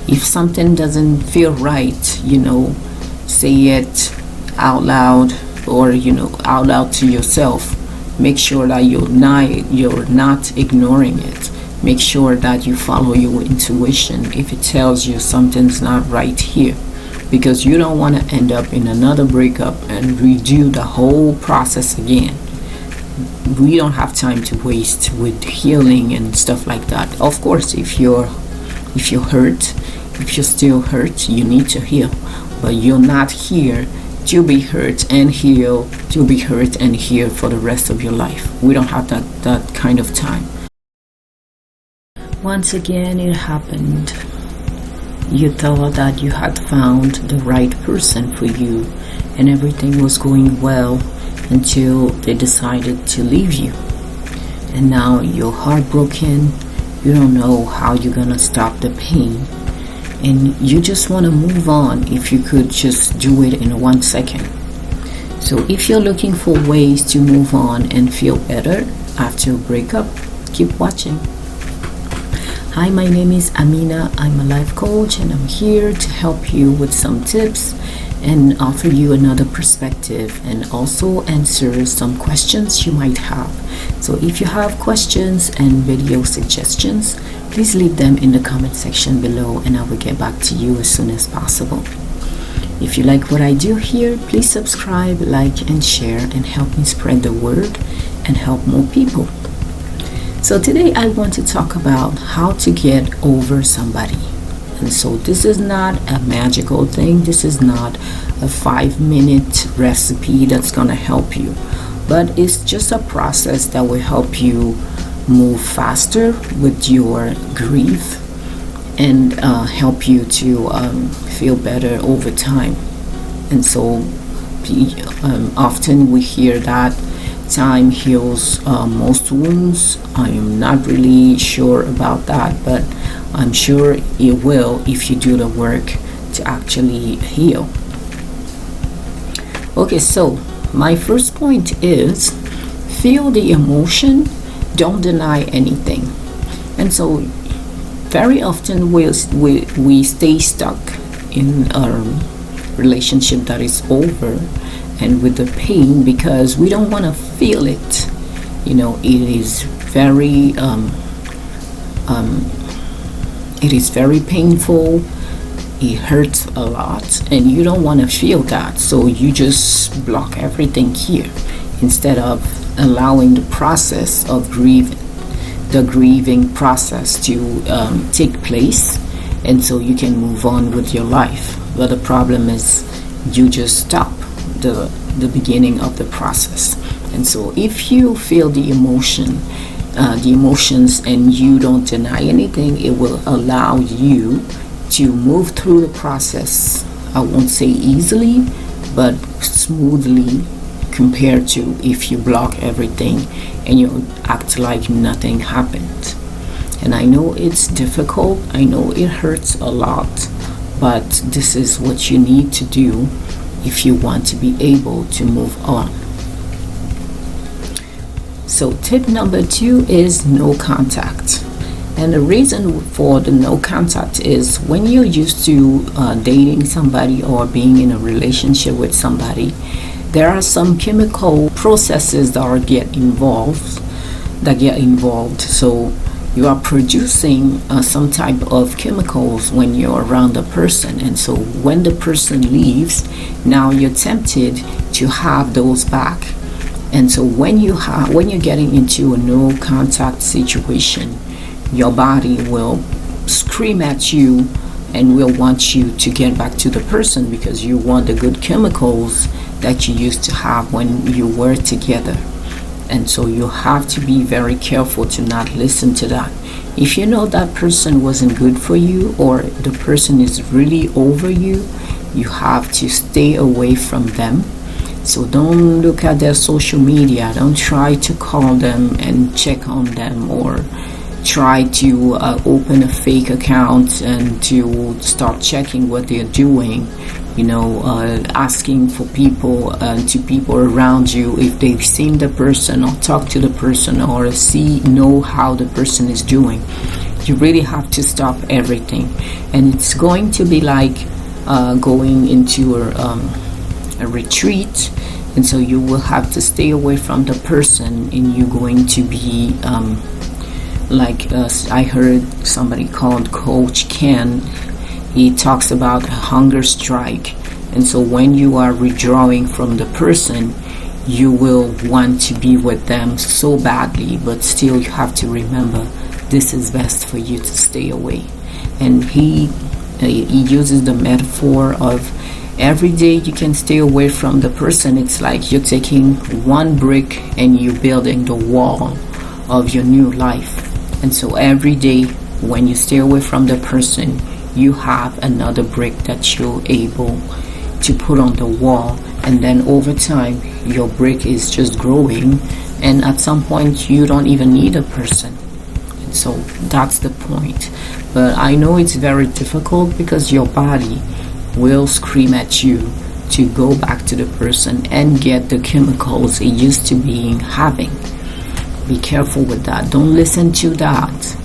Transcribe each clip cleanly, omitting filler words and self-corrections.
If something doesn't feel right, say it out loud, or out loud to yourself. Make sure that you're not ignoring it. Make sure that you follow your intuition if it tells you something's not right here, because you don't want to end up in another breakup and redo the whole process again. We don't have time to waste with healing and stuff like that. Of course, if you're hurt, if you're still hurt, you need to heal, but you're not here to be hurt and heal, for the rest of your life. We don't have that kind of time. Once again, it happened. You thought that you had found the right person for you and everything was going well until they decided to leave you. And now you're heartbroken. You don't know how you're gonna stop the pain. And you just want to move on if you could just do it in 1 second. So if you're looking for ways to move on and feel better after a breakup, keep watching. Hi, my name is Amina. I'm a life coach and I'm here to help you with some tips and offer you another perspective and also answer some questions you might have. So if you have questions and video suggestions, please leave them in the comment section below and I will get back to you as soon as possible. If you like what I do here, please subscribe, like, and share and help me spread the word and help more people. So today I want to talk about how to get over somebody. And so this is not a magical thing. This is not a 5-minute recipe that's going to help you. But it's just a process that will help you move faster with your grief and help you to feel better over time. And so often we hear that time heals most wounds. I am not really sure about that, but I'm sure it will if you do the work to actually heal. Okay, so my first point is feel the emotion, don't deny anything. And so very often we stay stuck in a relationship that is over and with the pain because we don't want to feel it. It is very painful. It hurts a lot and you don't want to feel that, so you just block everything here instead of allowing the process of the grieving process to take place, and so you can move on with your life. But the problem is you just stop the beginning of the process. And so if you feel the emotions and you don't deny anything, it will allow you to move through the process. I won't say easily, but smoothly, compared to if you block everything and you act like nothing happened. And I know it's difficult, I know it hurts a lot, but this is what you need to do if you want to be able to move on. So tip number 2 is no contact. And the reason for the no contact is when you're used to dating somebody or being in a relationship with somebody, there are some chemical processes that get involved. So you are producing some type of chemicals when you're around the person, and so when the person leaves, now you're tempted to have those back. And so when you're getting into a no contact situation, your body will scream at you and will want you to get back to the person because you want the good chemicals that you used to have when you were together. And so you have to be very careful to not listen to that. If you know that person wasn't good for you or the person is really over you, you have to stay away from them. So don't look at their social media. Don't try to call them and check on them, or try to open a fake account and to start checking what they're doing, asking for people to people around you if they've seen the person or talked to the person or know how the person is doing. You really have to stop everything, and it's going to be like going into a retreat. And so you will have to stay away from the person, and you're going to be I heard somebody called Coach Ken. He talks about a hunger strike. And so when you are withdrawing from the person, you will want to be with them so badly, but still you have to remember this is best for you to stay away. And he uses the metaphor of every day you can stay away from the person. It's like you're taking one brick and you're building the wall of your new life. And so every day when you stay away from the person, you have another brick that you're able to put on the wall. And then over time, your brick is just growing, and at some point you don't even need a person. And so that's the point. But I know it's very difficult because your body will scream at you to go back to the person and get the chemicals it used to be having. Be careful with that. Don't listen to that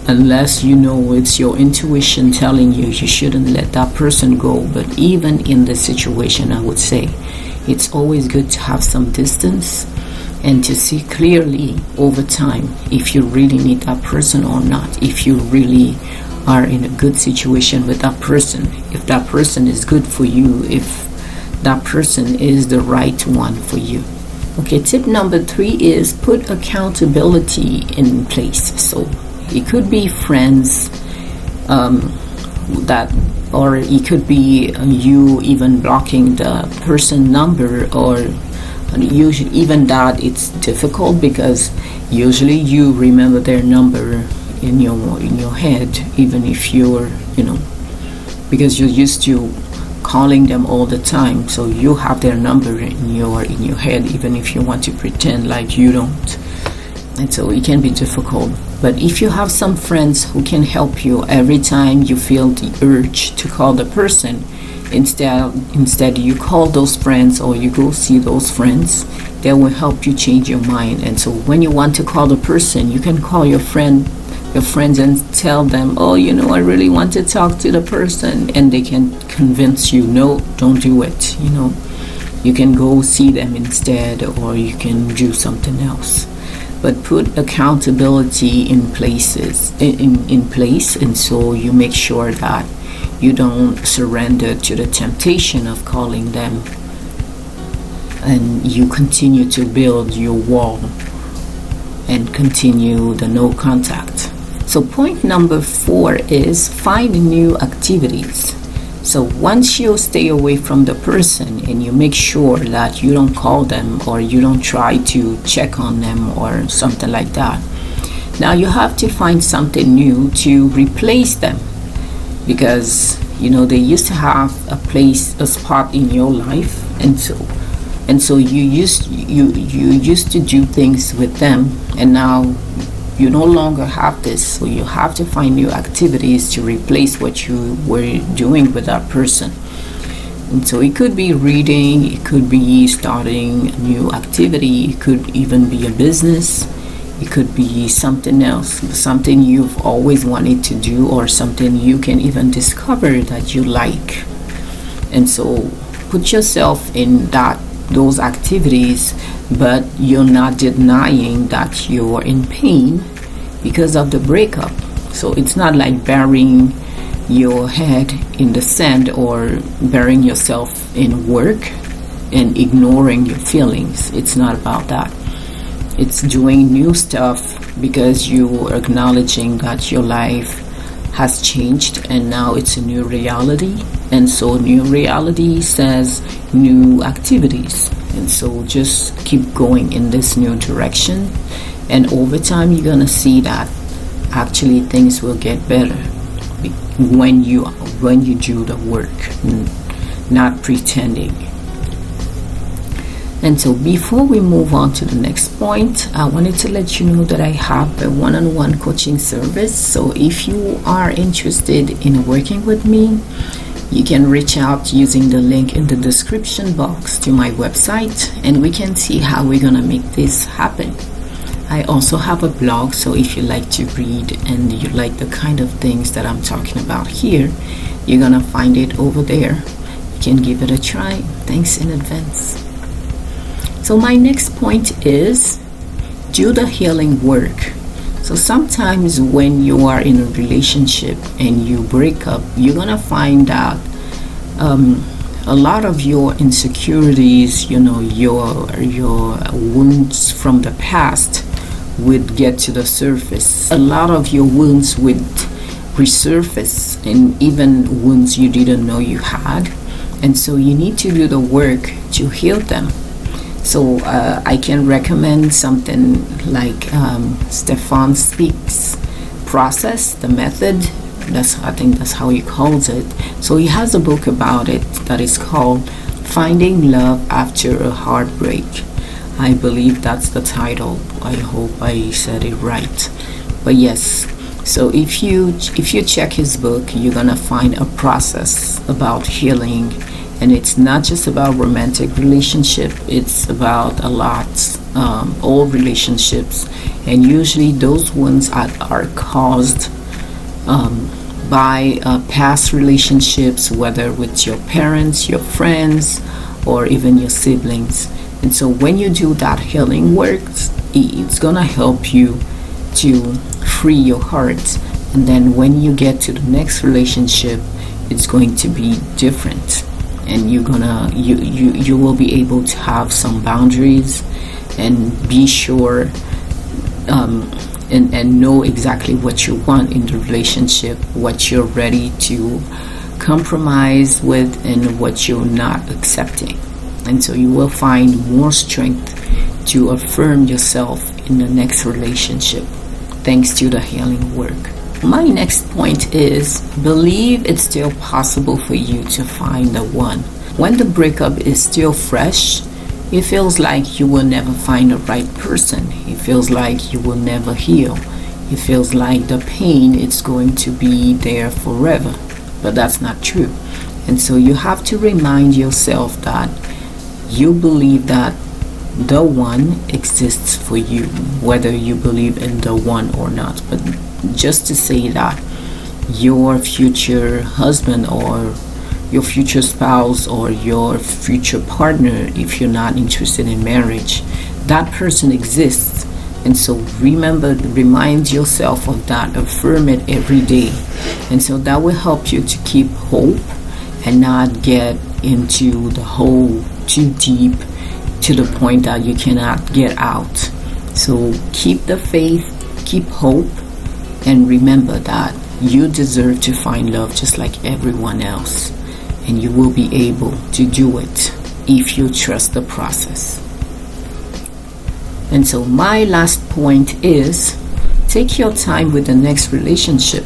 unless you know it's your intuition telling you shouldn't let that person go. But even in this situation, I would say it's always good to have some distance and to see clearly over time if you really need that person or not, if you really are in a good situation with that person, if that person is good for you, if that person is the right one for you. Okay, tip number 3 is put accountability in place. So it could be friends or it could be you even blocking the person number, or usually even that it's difficult because usually you remember their number in your head, even if you're because you're used to calling them all the time, so you have their number in your head, even if you want to pretend like you don't. And so it can be difficult. But if you have some friends who can help you every time you feel the urge to call the person, instead you call those friends or you go see those friends, they will help you change your mind. And so when you want to call the person, you can call your friends and tell them, I really want to talk to the person, and they can convince you, no, don't do it. You can go see them instead, or you can do something else. But put accountability in place, and so you make sure that you don't surrender to the temptation of calling them, and you continue to build your wall and continue the no contact. So point number 4 is find new activities. So once you stay away from the person and you make sure that you don't call them or you don't try to check on them or something like that, now you have to find something new to replace them, because they used to have a spot in your life, and so you used to do things with them, and now you no longer have this, so you have to find new activities to replace what you were doing with that person. And so it could be reading, it could be starting a new activity, it could even be a business, it could be something else, something you've always wanted to do, or something you can even discover that you like. And so put yourself in those activities, but you're not denying that you're in pain because of the breakup. So it's not like burying your head in the sand or burying yourself in work and ignoring your feelings. It's not about that. It's doing new stuff because you are acknowledging that your life has changed and now it's a new reality. And so new reality says new activities. And so just keep going in this new direction. And over time, you're going to see that actually things will get better when you do the work, not pretending. And so before we move on to the next point, I wanted to let you know that I have a one-on-one coaching service. So if you are interested in working with me, you can reach out using the link in the description box to my website, and we can see how we're going to make this happen. I also have a blog, so if you like to read and you like the kind of things that I'm talking about here, you're gonna find it over there. You can give it a try. Thanks in advance. So my next point is do the healing work. So sometimes when you are in a relationship and you break up, you're gonna find out a lot of your insecurities, your wounds from the past would get to the surface. A lot of your wounds would resurface, and even wounds you didn't know you had. And so you need to do the work to heal them. So I can recommend something like Stefan Speaks process, the method. I think that's how he calls it. So he has a book about it that is called Finding Love After a Heartbreak. I believe that's the title. I hope I said it right. But yes, so if you check his book, you're gonna find a process about healing, and it's not just about romantic relationship. It's about a lot, all relationships, and usually those ones are caused by past relationships, whether with your parents, your friends, or even your siblings. And so when you do that healing work, it's gonna help you to free your heart. And then when you get to the next relationship, it's going to be different, and you will be able to have some boundaries and be sure and know exactly what you want in the relationship, what you're ready to compromise with, and what you're not accepting. And so you will find more strength to affirm yourself in the next relationship thanks to the healing work. My next point is believe it's still possible for you to find the one. When the breakup is still fresh, it feels like you will never find the right person. It feels like you will never heal. It feels like the pain is going to be there forever. But that's not true. And so you have to remind yourself that you believe that the one exists for you, whether you believe in the one or not. But just to say that your future husband or your future spouse or your future partner, if you're not interested in marriage, that person exists. And so remind yourself of that, affirm it every day. And so that will help you to keep hope and not get into the hole too deep to the point that you cannot get out. So keep the faith, keep hope, and remember that you deserve to find love just like everyone else. And you will be able to do it if you trust the process. And so my last point is take your time with the next relationship.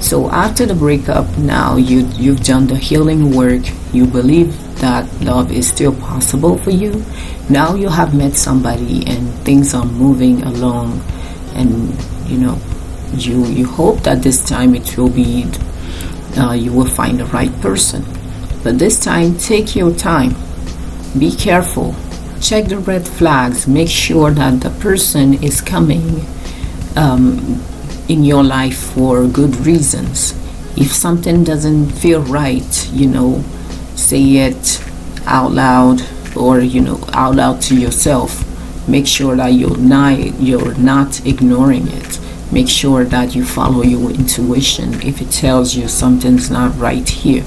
So after the breakup, now you've done the healing work, you believe that love is still possible for you. Now you have met somebody and things are moving along, and you hope that this time it will be you will find the right person. But this time, take your time. Be careful. Check the red flags. Make sure that the person is coming in your life for good reasons. If something doesn't feel right, say it out loud, or out loud to yourself. Make sure that you're not ignoring it. Make sure that you follow your intuition if it tells you something's not right here,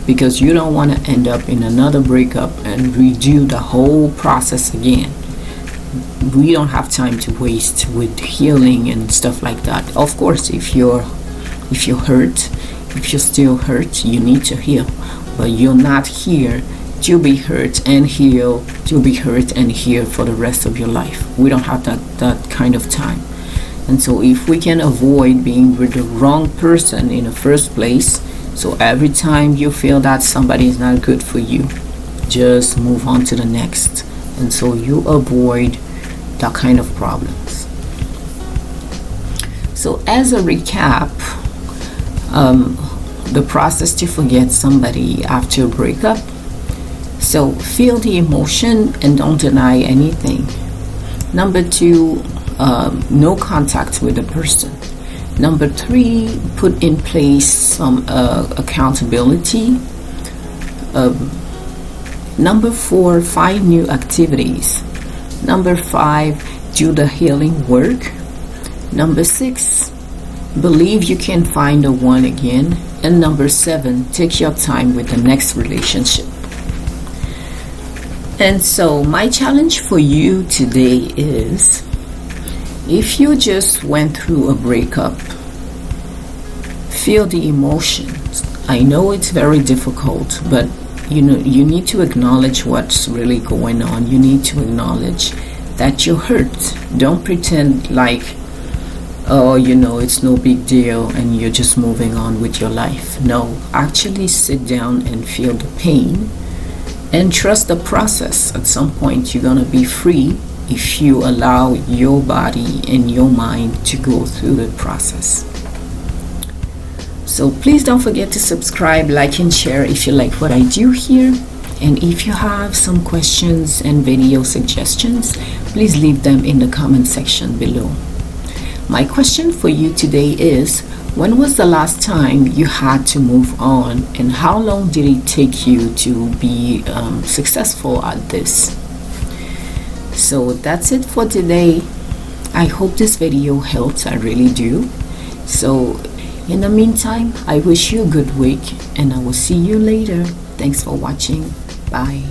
because you don't want to end up in another breakup and redo the whole process again. We don't have time to waste with healing and stuff like that. Of course, if you're hurt, if you're still hurt, you need to heal. But you're not here to be hurt and heal, for the rest of your life. We don't have that kind of time. And so if we can avoid being with the wrong person in the first place, so every time you feel that somebody is not good for you, just move on to the next. And so you avoid that kind of problems. So as a recap, the process to forget somebody after a breakup. So feel the emotion and don't deny anything. Number 2, no contact with the person. Number 3, put in place some accountability. Number 4, find new activities. Number 5, do the healing work. Number 6, believe you can find the one again. And number 7, take your time with the next relationship. And so my challenge for you today is, if you just went through a breakup, feel the emotions. I know it's very difficult, but you need to acknowledge what's really going on. You need to acknowledge that you're hurt. Don't pretend like, oh, it's no big deal and you're just moving on with your life. No, actually sit down and feel the pain and trust the process. At some point, you're going to be free if you allow your body and your mind to go through the process. So please don't forget to subscribe, like, and share if you like what I do here. And if you have some questions and video suggestions, please leave them in the comment section below. My question for you today is, when was the last time you had to move on, and how long did it take you to be successful at this? So that's it for today. I hope this video helped. I really do. So in the meantime, I wish you a good week, and I will see you later. Thanks for watching. Bye.